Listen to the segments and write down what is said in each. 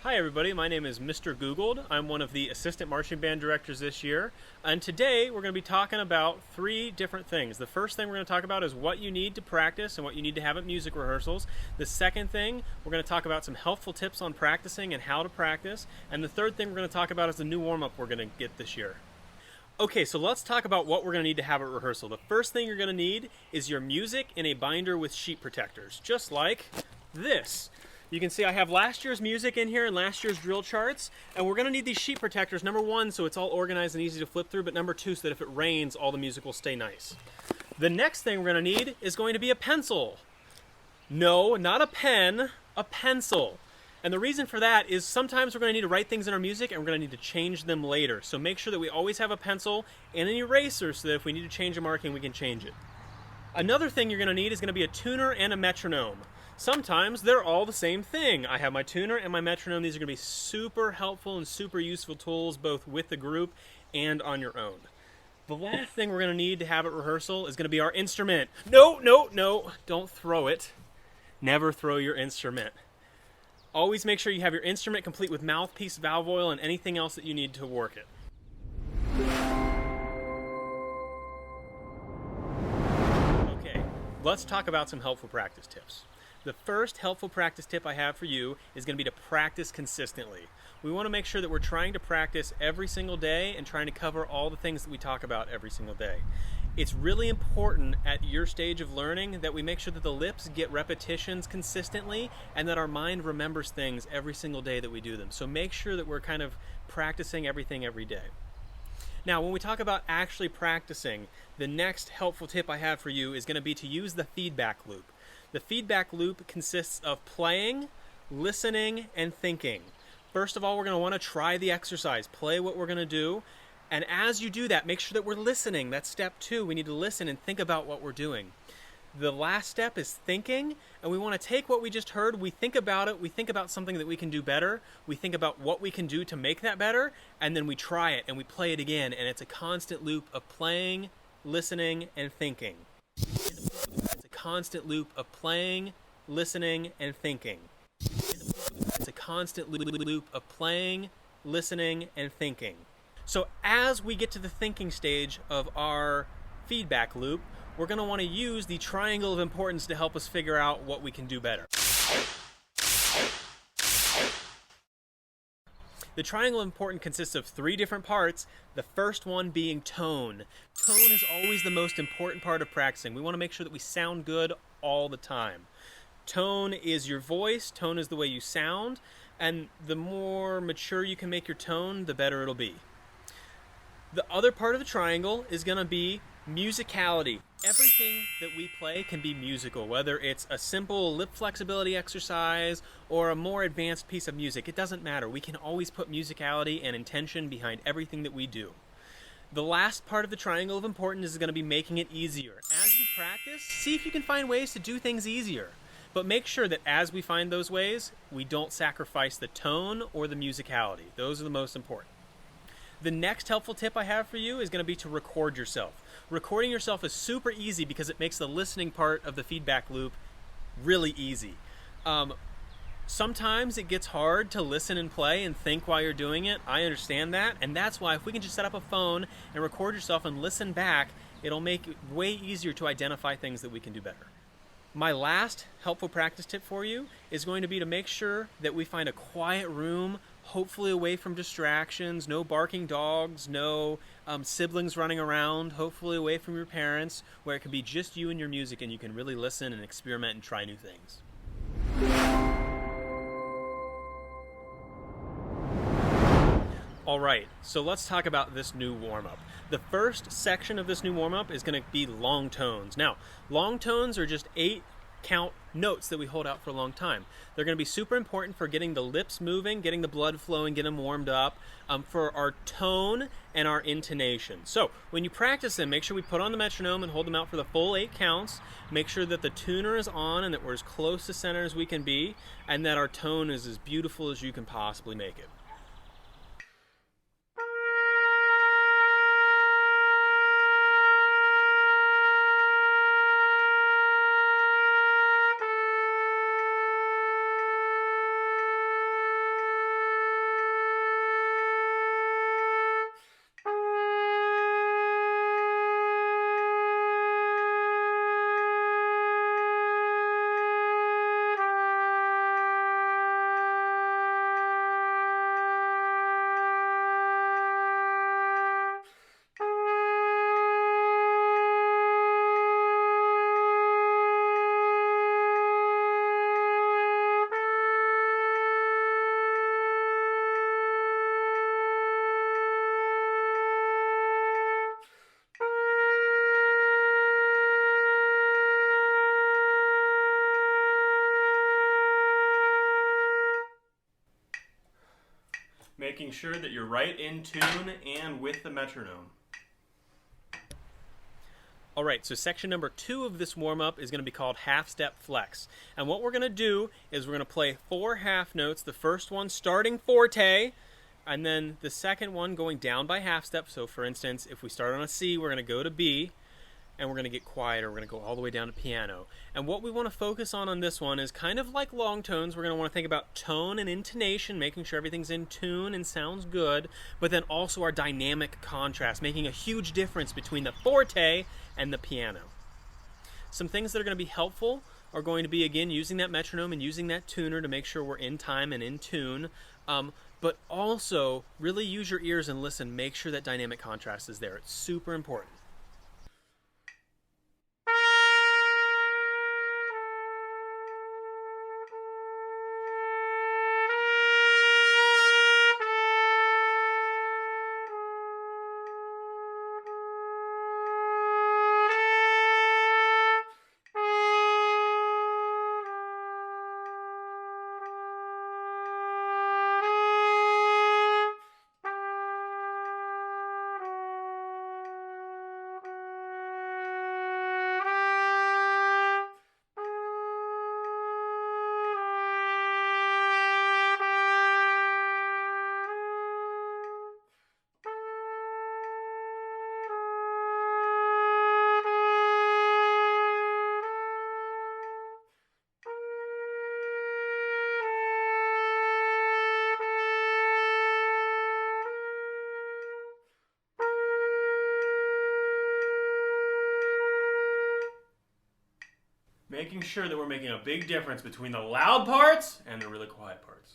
Hi everybody, my name is Mr. Guegold. I'm one of the assistant marching band directors this year, and today we're going to be talking about three different things. The first thing we're going to talk about is what you need to practice and what you need to have at music rehearsals. The second thing, we're going to talk about some helpful tips on practicing and how to practice. And the third thing we're going to talk about is the new warm-up we're going to get this year. Okay, so let's talk about what we're going to need to have at rehearsal. The first thing you're going to need is your music in a binder with sheet protectors, just like this. You can see I have last year's music in here and last year's drill charts, and we're going to need these sheet protectors, number one, so it's all organized and easy to flip through, but number two, so that if it rains, all the music will stay nice. The next thing we're going to need is going to be a pencil. No, not a pen, a pencil. And the reason for that is sometimes we're going to need to write things in our music and we're going to need to change them later. So make sure that we always have a pencil and an eraser so that if we need to change a marking, we can change it. Another thing you're going to need is going to be a tuner and a metronome. Sometimes they're all the same thing. I have my tuner and my metronome. These are going to be super helpful and super useful tools both with the group and on your own. The last thing we're going to need to have at rehearsal is going to be our instrument. No, don't throw it. Never throw your instrument. Always make sure you have your instrument complete with mouthpiece, valve oil, and anything else that you need to work it. Okay, let's talk about some helpful practice tips. The first helpful practice tip I have for you is going to be to practice consistently. We want to make sure that we're trying to practice every single day and trying to cover all the things that we talk about every single day. It's really important at your stage of learning that we make sure that the lips get repetitions consistently and that our mind remembers things every single day that we do them. So make sure that we're kind of practicing everything every day. Now, when we talk about actually practicing, the next helpful tip I have for you is going to be to use the feedback loop. The feedback loop consists of playing, listening, and thinking. First of all, we're going to want to try the exercise, play what we're going to do, and as you do that, make sure that we're listening. That's step two. We need to listen and think about what we're doing. The last step is thinking, and we want to take what we just heard, we think about it, we think about something that we can do better, we think about what we can do to make that better, and then we try it and we play it again, and it's a constant loop of playing, listening, and thinking. It's a constant loop of playing, listening, and thinking. It's a constant loop of playing, listening, and thinking. So as we get to the thinking stage of our feedback loop, we're going to want to use the triangle of importance to help us figure out what we can do better. The triangle of importance consists of three different parts, the first one being tone. Tone is always the most important part of practicing. We want to make sure that we sound good all the time. Tone is your voice, tone is the way you sound, and the more mature you can make your tone, the better it'll be. The other part of the triangle is going to be musicality. Everything that we play can be musical, whether it's a simple lip flexibility exercise or a more advanced piece of music. It doesn't matter. We can always put musicality and intention behind everything that we do. The last part of the triangle of importance is going to be making it easier. As you practice, see if you can find ways to do things easier. But make sure that as we find those ways, we don't sacrifice the tone or the musicality. Those are the most important. The next helpful tip I have for you is going to be to record yourself. Recording yourself is super easy because it makes the listening part of the feedback loop really easy. Sometimes it gets hard to listen and play and think while you're doing it. I understand that, and that's why if we can just set up a phone and record yourself and listen back, it'll make it way easier to identify things that we can do better. My last helpful practice tip for you is going to be to make sure that we find a quiet room, hopefully away from distractions, no barking dogs, no siblings running around, hopefully away from your parents, where it can be just you and your music and you can really listen and experiment and try new things. All right, so let's talk about this new warm-up. The first section of this new warm-up is going to be long tones. Now, long tones are just 8-count notes that we hold out for a long time. They're going to be super important for getting the lips moving, getting the blood flowing, getting them warmed up, for our tone and our intonation. So when you practice them, make sure we put on the metronome and hold them out for the full 8 counts. Make sure that the tuner is on and that we're as close to center as we can be, and that our tone is as beautiful as you can possibly make it. making sure that you're right in tune and with the metronome. Alright, so section number 2 of this warm-up is going to be called half-step flex. And what we're going to do is we're going to play 4 half notes, the first one starting forte, and then the second one going down by half step. So for instance, if we start on a C, we're going to go to B, and we're going to get quieter. We're going to go all the way down to piano. And what we want to focus on this one is kind of like long tones. We're going to want to think about tone and intonation, making sure everything's in tune and sounds good, but then also our dynamic contrast, making a huge difference between the forte and the piano. Some things that are going to be helpful are going to be, again, using that metronome and using that tuner to make sure we're in time and in tune. But also, really use your ears and listen. Make sure that dynamic contrast is there. It's super important. Making sure that we're making a big difference between the loud parts and the really quiet parts.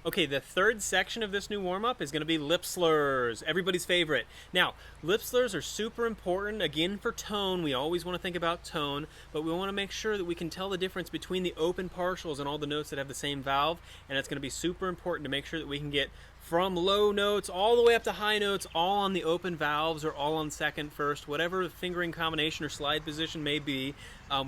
Okay, the third section of this new warm-up is going to be lip slurs, everybody's favorite. Now, lip slurs are super important, again, for tone. We always want to think about tone, but we want to make sure that we can tell the difference between the open partials and all the notes that have the same valve, and it's going to be super important to make sure that we can get from low notes all the way up to high notes, all on the open valves or all on second, first, whatever the fingering combination or slide position may be.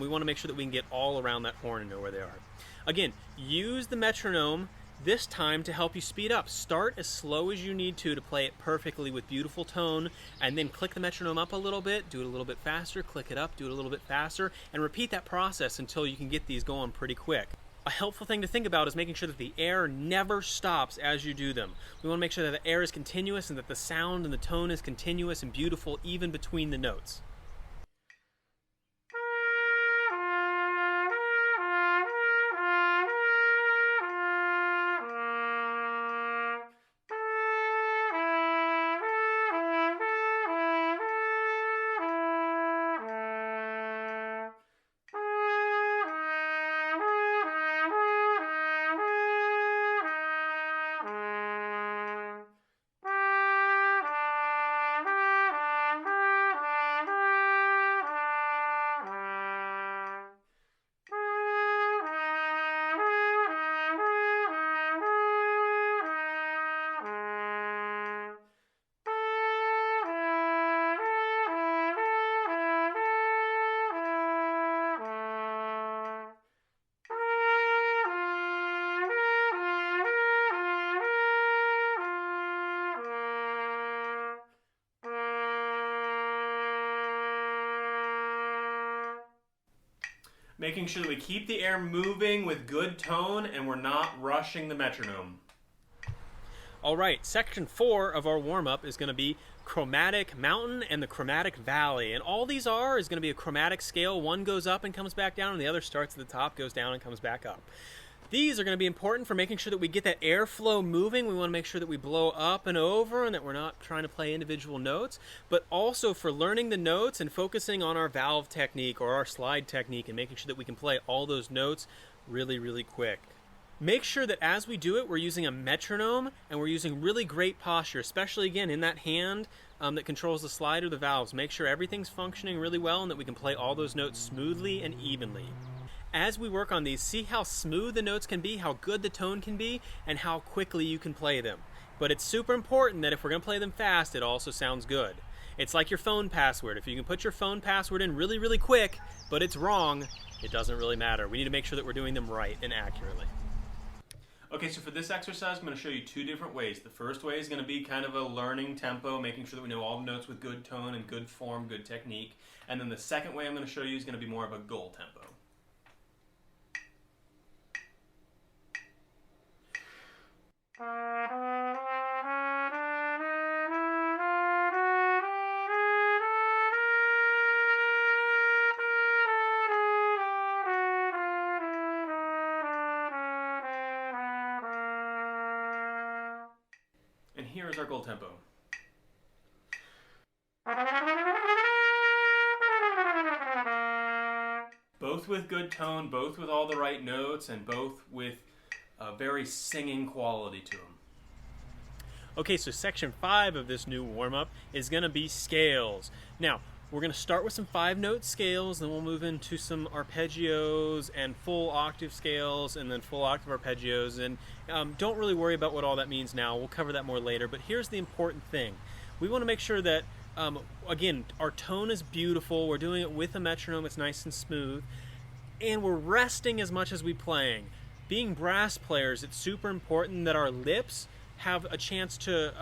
We want to make sure that we can get all around that horn and know where they are. Again, use the metronome this time to help you speed up. Start as slow as you need to play it perfectly with beautiful tone, and then click the metronome up a little bit, do it a little bit faster, click it up, do it a little bit faster, and repeat that process until you can get these going pretty quick. A helpful thing to think about is making sure that the air never stops as you do them. We want to make sure that the air is continuous and that the sound and the tone is continuous and beautiful even between the notes. Making sure that we keep the air moving with good tone and we're not rushing the metronome. Alright, section 4 of our warm-up is going to be chromatic mountain and the chromatic valley. And all these is going to be a chromatic scale. One goes up and comes back down, and the other starts at the top, goes down, and comes back up. These are going to be important for making sure that we get that airflow moving. We want to make sure that we blow up and over and that we're not trying to play individual notes, but also for learning the notes and focusing on our valve technique or our slide technique and making sure that we can play all those notes really, really quick. Make sure that as we do it, we're using a metronome and we're using really great posture, especially again in that hand that controls the slide or the valves. Make sure everything's functioning really well and that we can play all those notes smoothly and evenly. As we work on these, see how smooth the notes can be, how good the tone can be, and how quickly you can play them. But it's super important that if we're going to play them fast, it also sounds good. It's like your phone password. If you can put your phone password in really, really quick, but it's wrong, it doesn't really matter. We need to make sure that we're doing them right and accurately. Okay, so for this exercise, I'm going to show you two different ways. The first way is going to be kind of a learning tempo, making sure that we know all the notes with good tone and good form, good technique. And then the second way I'm going to show you is going to be more of a goal tempo. And here is our goal tempo. Both with good tone, both with all the right notes, and both with a very singing quality to them. Okay, so section 5 of this new warm-up is going to be scales. Now, we're going to start with some 5-note scales, then we'll move into some arpeggios and full octave scales, and then full octave arpeggios. And don't really worry about what all that means now. We'll cover that more later. But here's the important thing. We want to make sure that, again, our tone is beautiful. We're doing it with a metronome. It's nice and smooth. And we're resting as much as we're playing. Being brass players, it's super important that our lips have a chance to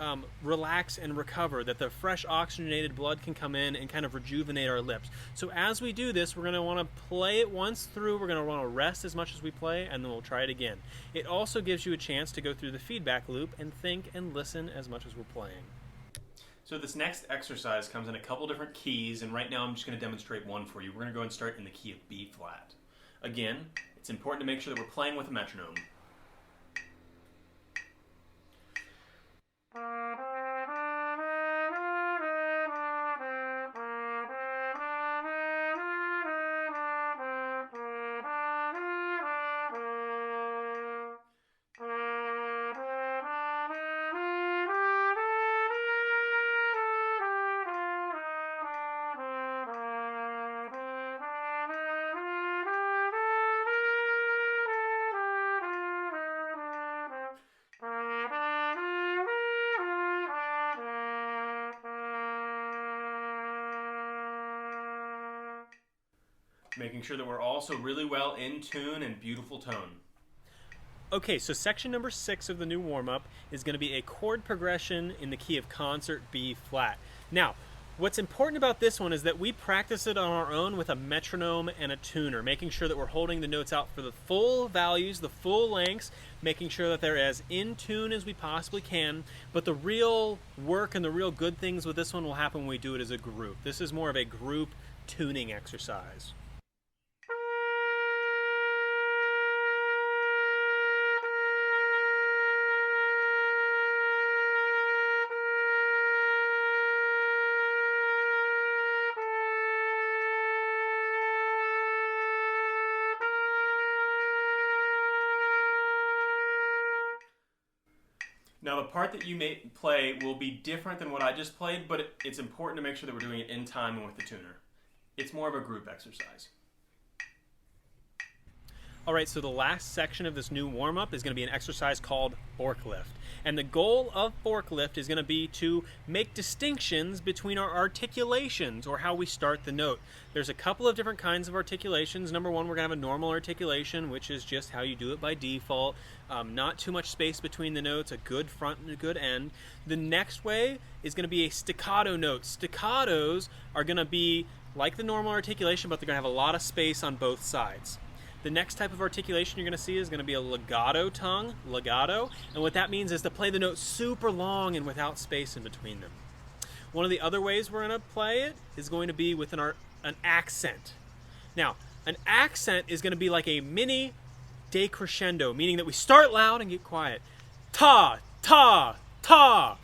relax and recover, that the fresh oxygenated blood can come in and kind of rejuvenate our lips. So as we do this, we're going to want to play it once through, we're going to want to rest as much as we play, and then we'll try it again. It also gives you a chance to go through the feedback loop and think and listen as much as we're playing. So this next exercise comes in a couple different keys, and right now I'm just going to demonstrate one for you. We're going to go and start in the key of B flat. Again, it's important to make sure that we're playing with a metronome. Making sure that we're also really well in tune and beautiful tone. Okay, so section number 6 of the new warm-up is going to be a chord progression in the key of concert B flat. Now, what's important about this one is that we practice it on our own with a metronome and a tuner, making sure that we're holding the notes out for the full values, the full lengths, making sure that they're as in tune as we possibly can. But the real work and the real good things with this one will happen when we do it as a group. This is more of a group tuning exercise. Now the part that you may play will be different than what I just played, but it's important to make sure that we're doing it in time and with the tuner. It's more of a group exercise. Alright, so the last section of this new warm-up is going to be an exercise called FORKLIFT. And the goal of FORKLIFT is going to be to make distinctions between our articulations, or how we start the note. There's a couple of different kinds of articulations. Number one, we're going to have a normal articulation, which is just how you do it by default. Not too much space between the notes, a good front and a good end. The next way is going to be a staccato note. Staccatos are going to be like the normal articulation, but they're going to have a lot of space on both sides. The next type of articulation you're going to see is going to be a legato tongue, legato, and what that means is to play the note super long and without space in between them. One of the other ways we're going to play it is going to be with an accent. Now, an accent is going to be like a mini decrescendo, meaning that we start loud and get quiet. Ta, ta, ta.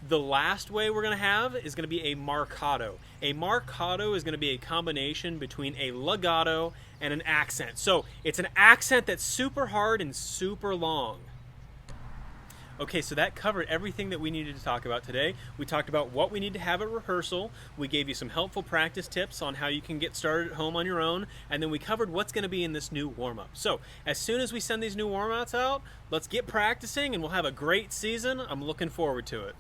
The last way we're going to have is going to be a marcato. A marcato is going to be a combination between a legato and an accent. So it's an accent that's super hard and super long. Okay, so that covered everything that we needed to talk about today. We talked about what we need to have at rehearsal. We gave you some helpful practice tips on how you can get started at home on your own. And then we covered what's going to be in this new warm-up. So as soon as we send these new warm-ups out, let's get practicing and we'll have a great season. I'm looking forward to it.